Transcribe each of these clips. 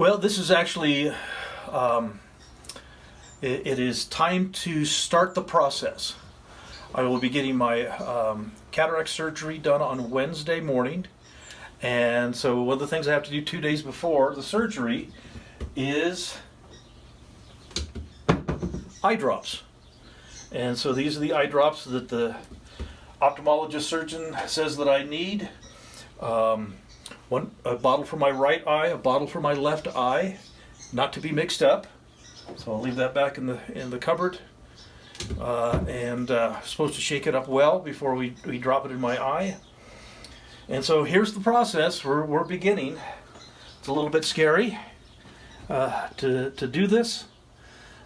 Well, this is actually, it is time to start the process. I will be getting my cataract surgery done on Wednesday morning. And so one of the things I have to do 2 days before the surgery is eye drops. And so these are the eye drops that the ophthalmologist surgeon says that I need. A bottle for my right eye, a bottle for my left eye, not to be mixed up. So I'll leave that back in the cupboard. Supposed to shake it up well before we drop it in my eye. And so here's the process. We're beginning. It's a little bit scary to do this,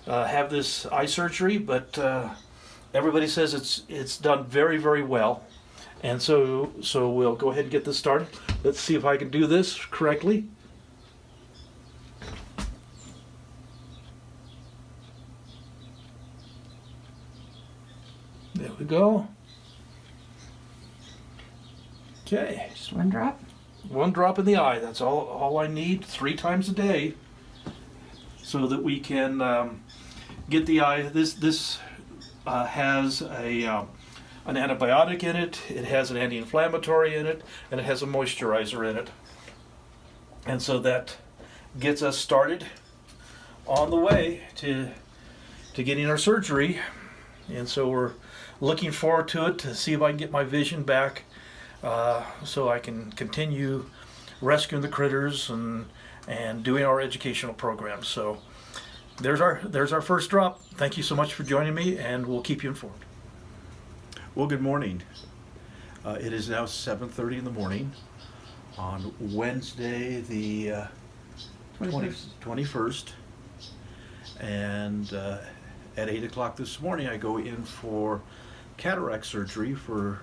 have this eye surgery, but everybody says it's done very, very well. And so we'll go ahead and get this started. Let's see if I can do this correctly. There we go. Okay. Just one drop? One drop in the eye. That's all I need 3 times a day so that we can get the eye. This has an antibiotic in it, it has an anti-inflammatory in it, and it has a moisturizer in it. And so that gets us started on the way to getting our surgery. And so we're looking forward to it, to see if I can get my vision back so I can continue rescuing the critters and doing our educational programs. So there's our first drop. Thank you so much for joining me, and we'll keep you informed. Well, good morning. It is now 7:30 in the morning on Wednesday, the 21st. And at 8 o'clock this morning, I go in for cataract surgery for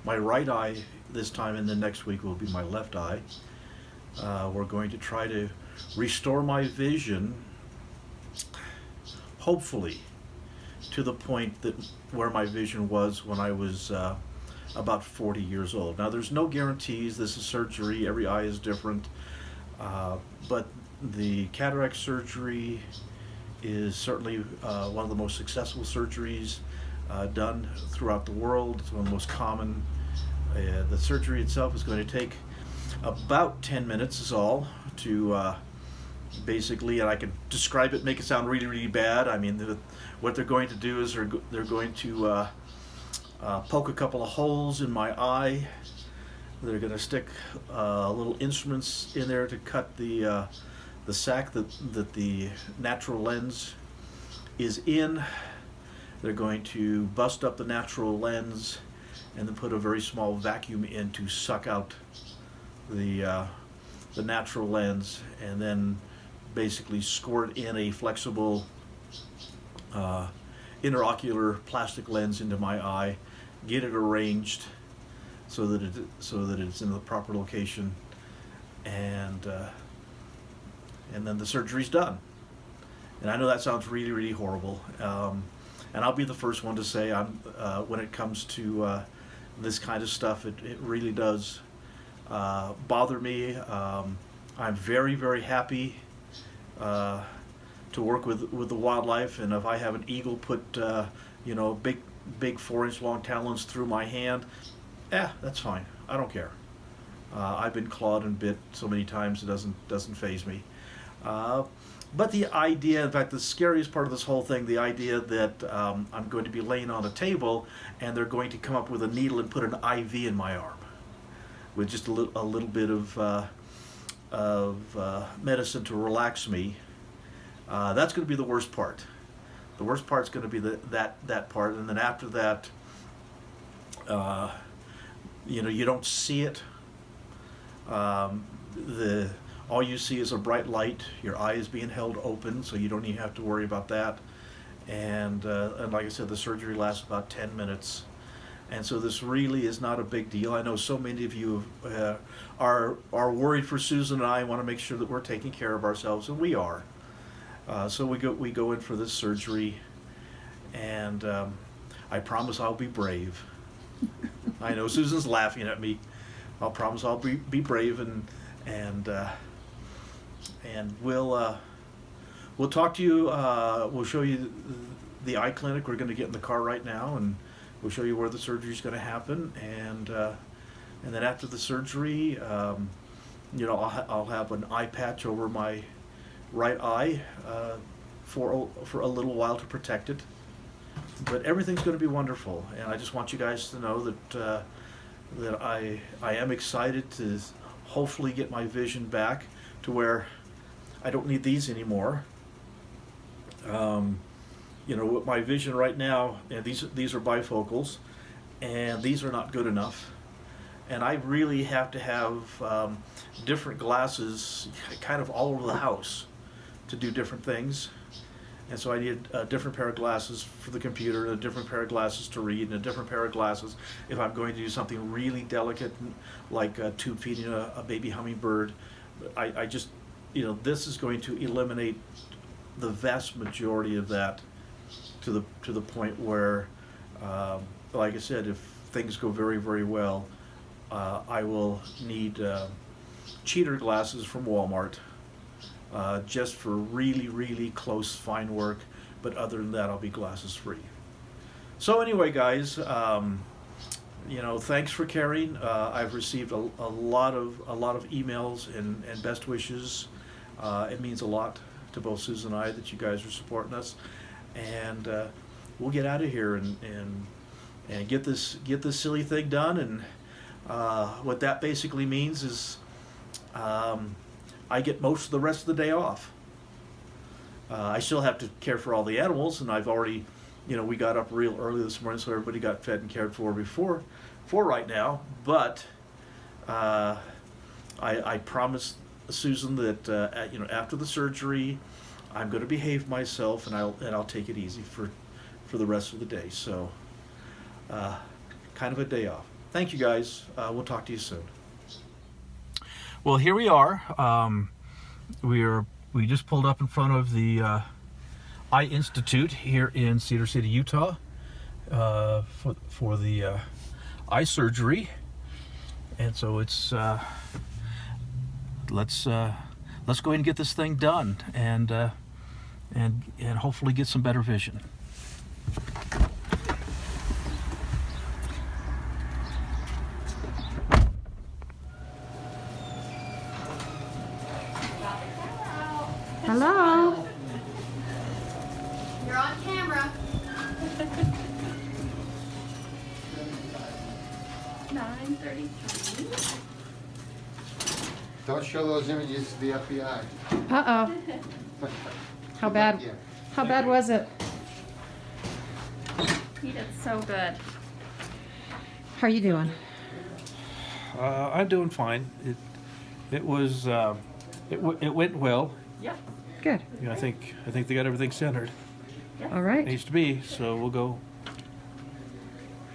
my right eye this time, and then next week will be my left eye. We're going to try to restore my vision, hopefully, to the point that where my vision was when I was about 40 years old. Now, there's no guarantees. This is surgery. Every eye is different. But the cataract surgery is certainly one of the most successful surgeries done throughout the world. It's one of the most common. The surgery itself is going to take about 10 minutes is all to basically, and I can describe it, make it sound really, really bad. I mean, what they're going to do is they're going to poke a couple of holes in my eye. They're going to stick little instruments in there to cut the sac that the natural lens is in. They're going to bust up the natural lens and then put a very small vacuum in to suck out the natural lens, and then basically squirt in a flexible interocular plastic lens into my eye, get it arranged so that it's in the proper location, and then the surgery's done. And I know that sounds really, really horrible, and I'll be the first one to say when it comes to this kind of stuff, it really does bother me. I'm very, very happy to work with the wildlife, and if I have an eagle put big 4-inch long talons through my hand, that's fine. I don't care. I've been clawed and bit so many times it doesn't faze me. But the idea, in fact, the scariest part of this whole thing, the idea that I'm going to be laying on a table and they're going to come up with a needle and put an IV in my arm with just a little bit of medicine to relax me. That's going to be the worst part. The worst part's going to be that part, and then after that, you don't see it. All you see is a bright light. Your eye is being held open, so you don't even have to worry about that. And like I said, the surgery lasts about 10 minutes. And so this really is not a big deal. I know so many of you are worried for Susan and I want to make sure that we're taking care of ourselves, and we are. So we go in for this surgery, and I promise I'll be brave. I know Susan's laughing at me. I'll promise I'll be brave and and we'll talk to you. We'll show you the eye clinic. We're going to get in the car right now, and we'll show you where the surgery is going to happen. And then after the surgery, I'll have an eye patch over my right eye for a little while to protect it. But everything's going to be wonderful, and I just want you guys to know that I am excited to hopefully get my vision back to where I don't need these anymore. With my vision right now, these are bifocals, and these are not good enough. And I really have to have different glasses kind of all over the house to do different things. And so I need a different pair of glasses for the computer, a different pair of glasses to read, and a different pair of glasses if I'm going to do something really delicate, like tube feeding a baby hummingbird. I just, this is going to eliminate the vast majority of that to the point where, like I said, if things go very, very well, I will need cheater glasses from Walmart. Just for really, really close, fine work, but other than that, I'll be glasses free. So anyway, guys, thanks for caring. I've received a lot of emails and best wishes. It means a lot to both Susan and I that you guys are supporting us, and we'll get out of here and get this silly thing done. And what that basically means is, I get most of the rest of the day off. I still have to care for all the animals, and I've already, we got up real early this morning, so everybody got fed and cared for before right now. But I promised Susan that after the surgery, I'm going to behave myself, and I'll take it easy for the rest of the day. So, kind of a day off. Thank you, guys. We'll talk to you soon. Well, here we are. We just pulled up in front of the Eye Institute here in Cedar City, Utah, for the eye surgery, and so it's let's go ahead and get this thing done, and hopefully get some better vision. Hello. You're on camera. 9:33. Don't show those images to the FBI. Uh-oh. How bad? Yeah. How bad was it? You did so good. How are you doing? I'm doing fine. It was it went well. Yep. Good. I think they got everything centered. All It right. needs to be. So we'll go.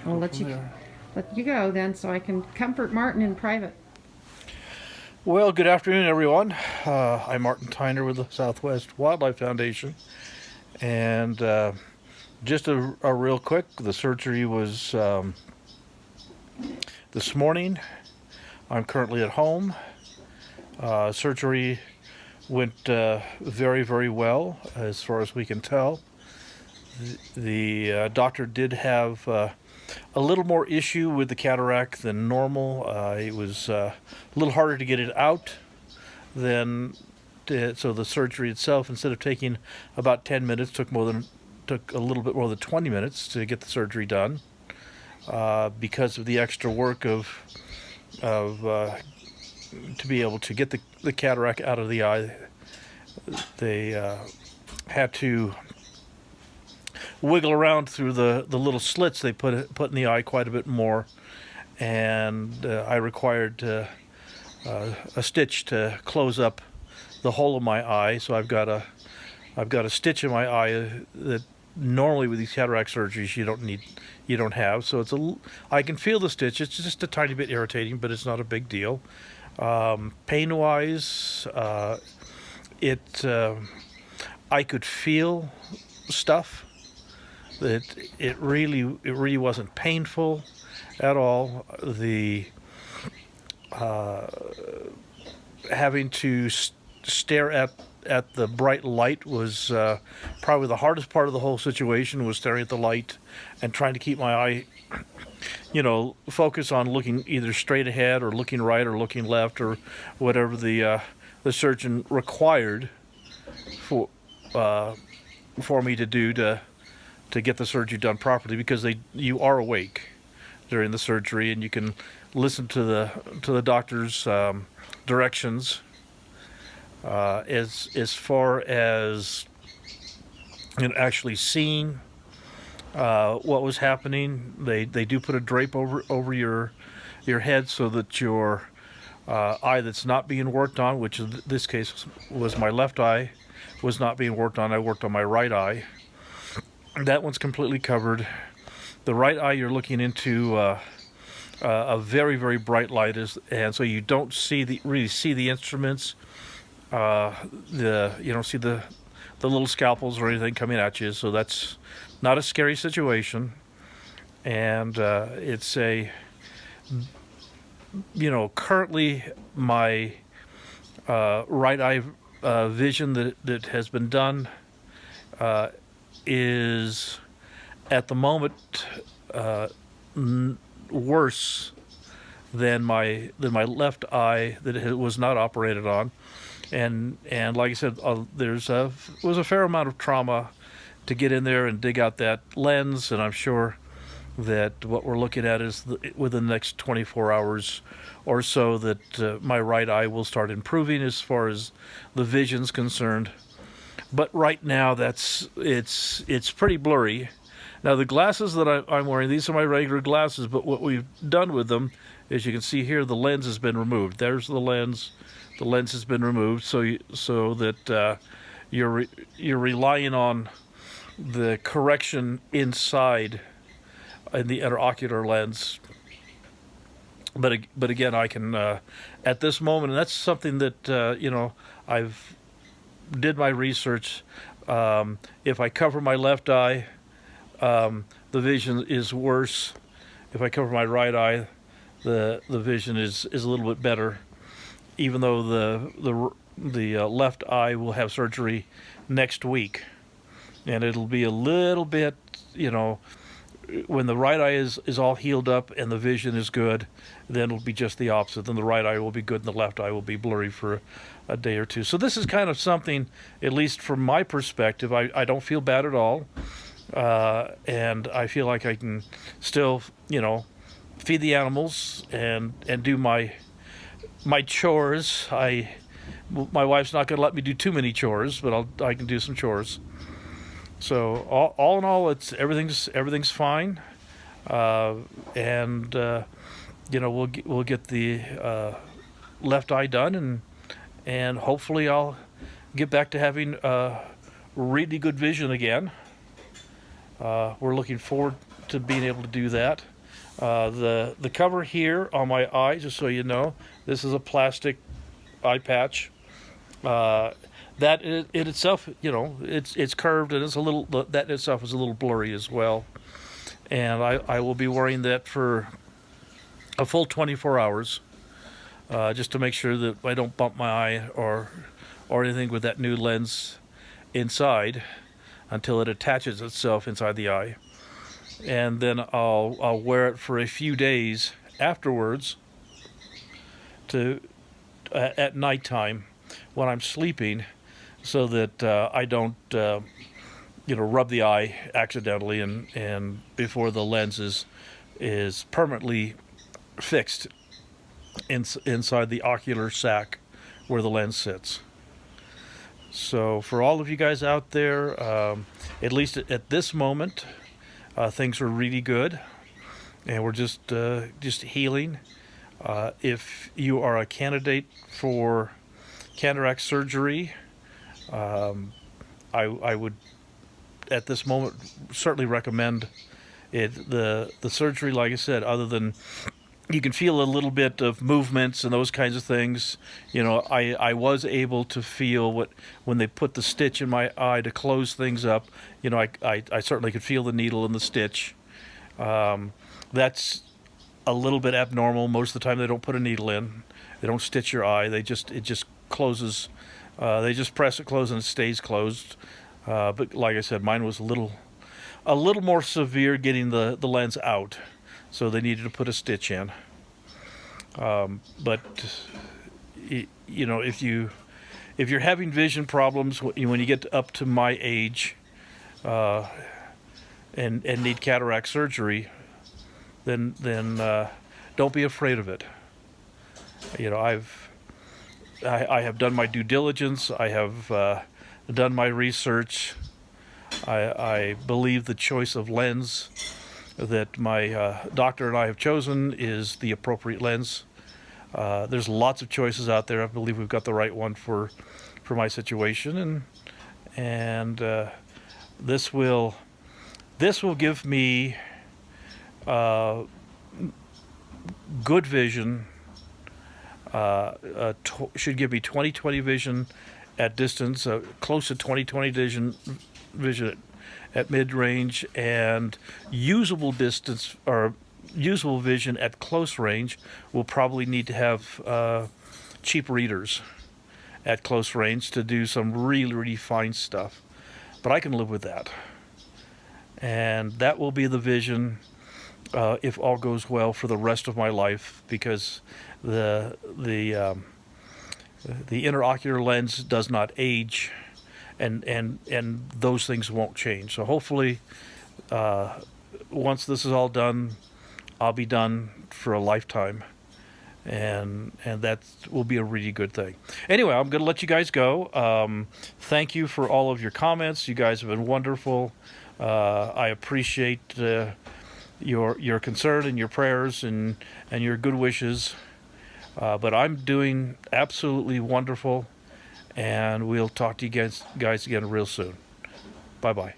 I'll let from you there. go then, so I can comfort Martin in private. Well, good afternoon, everyone. I'm Martin Tyner with the Southwest Wildlife Foundation, and just a real quick. The surgery was this morning. I'm currently at home. Surgery went very, very well, as far as we can tell. The doctor did have a little more issue with the cataract than normal. It was a little harder to get it out so the surgery itself, instead of taking about 10 minutes, took a little bit more than 20 minutes to get the surgery done, because of the extra work of to be able to get the cataract out of the eye. They had to wiggle around through the little slits they put in the eye quite a bit more, and I required a stitch to close up the hole in my eye. So I've got a stitch in my eye that normally with these cataract surgeries you don't have. So I can feel the stitch. It's just a tiny bit irritating, but it's not a big deal. Pain wise, I could feel stuff. It really wasn't painful at all. The having to stare at the bright light was probably the hardest part of the whole situation, was staring at the light and trying to keep my eye, focus on looking either straight ahead or looking right or looking left or whatever the surgeon required for me to do to get the surgery done properly, because you are awake during the surgery and you can listen to the doctor's directions. As far as actually seeing what was happening, they do put a drape over your head so that your eye that's not being worked on, which in this case was my left eye, was not being worked on. I worked on my right eye. That one's completely covered. The right eye, you're looking into a very, very bright light, and so you don't really see the instruments. You don't see the little scalpels or anything coming at you, so that's not a scary situation. And it's currently my right eye vision that has been done is at the moment worse than my left eye that it was not operated on. And like I said, was a fair amount of trauma to get in there and dig out that lens, and I'm sure that what we're looking at is within the next 24 hours or so that my right eye will start improving as far as the vision's concerned. But right now, it's pretty blurry. Now the glasses that I'm wearing, these are my regular glasses, but what we've done with them, as you can see here, the lens has been removed. There's the lens. The lens has been removed, so that you're relying on the correction inside in the intraocular lens. But again, I can at this moment, and that's something that I've did my research. If I cover my left eye, the vision is worse. If I cover my right eye, the vision is a little bit better. Even though the left eye will have surgery next week, and it'll be a little bit, when the right eye is all healed up and the vision is good, then it'll be just the opposite. Then the right eye will be good and the left eye will be blurry for a day or two. So this is kind of something, at least from my perspective, I don't feel bad at all, and I feel like I can still, feed the animals and do my chores. My wife's not going to let me do too many chores, but I can do some chores. So all in all, everything's fine, and we'll get the left eye done, and hopefully I'll get back to having really good vision again. We're looking forward to being able to do that. The cover here on my eye, just so you know, this is a plastic eye patch. That in itself, it's curved, and that in itself is a little blurry as well. And I will be wearing that for a full 24 hours, just to make sure that I don't bump my eye or anything with that new lens inside until it attaches itself inside the eye. And then I'll wear it for a few days afterwards at nighttime when I'm sleeping, so that I don't rub the eye accidentally and before the lens is permanently fixed inside the ocular sac where the lens sits. So for all of you guys out there, at least at this moment, things are really good, and we're just healing. If you are a candidate for cataract surgery, I would at this moment certainly recommend it. The surgery, like I said, other than you can feel a little bit of movements and those kinds of things. I was able to feel when they put the stitch in my eye to close things up. I certainly could feel the needle in the stitch. That's a little bit abnormal. Most of the time they don't put a needle in. They don't stitch your eye. It just closes They just press it closed and it stays closed. But like I said, mine was a little more severe getting the lens out, so they needed to put a stitch in. But you know, if you're having vision problems when you get up to my age, and need cataract surgery, then don't be afraid of it. You know, I have done my due diligence. I have done my research. I believe the choice of lens that my doctor and I have chosen is the appropriate lens. There's lots of choices out there. I believe we've got the right one for my situation, and this will give me good vision. Should give me 20/20 vision at distance, close to 20/20 vision at mid-range, and usable distance or usable vision at close range. We'll probably need to have cheap readers at close range to do some really fine stuff, but I can live with that. And that will be the vision, if all goes well, for the rest of my life, because the interocular lens does not age, and those things won't change. So hopefully, once this is all done, I'll be done for a lifetime, and that will be a really good thing. Anyway, I'm going to let you guys go. Thank you for all of your comments. You guys have been wonderful. I appreciate your concern and your prayers and your good wishes. But I'm doing absolutely wonderful, and we'll talk to you guys again real soon. Bye-bye.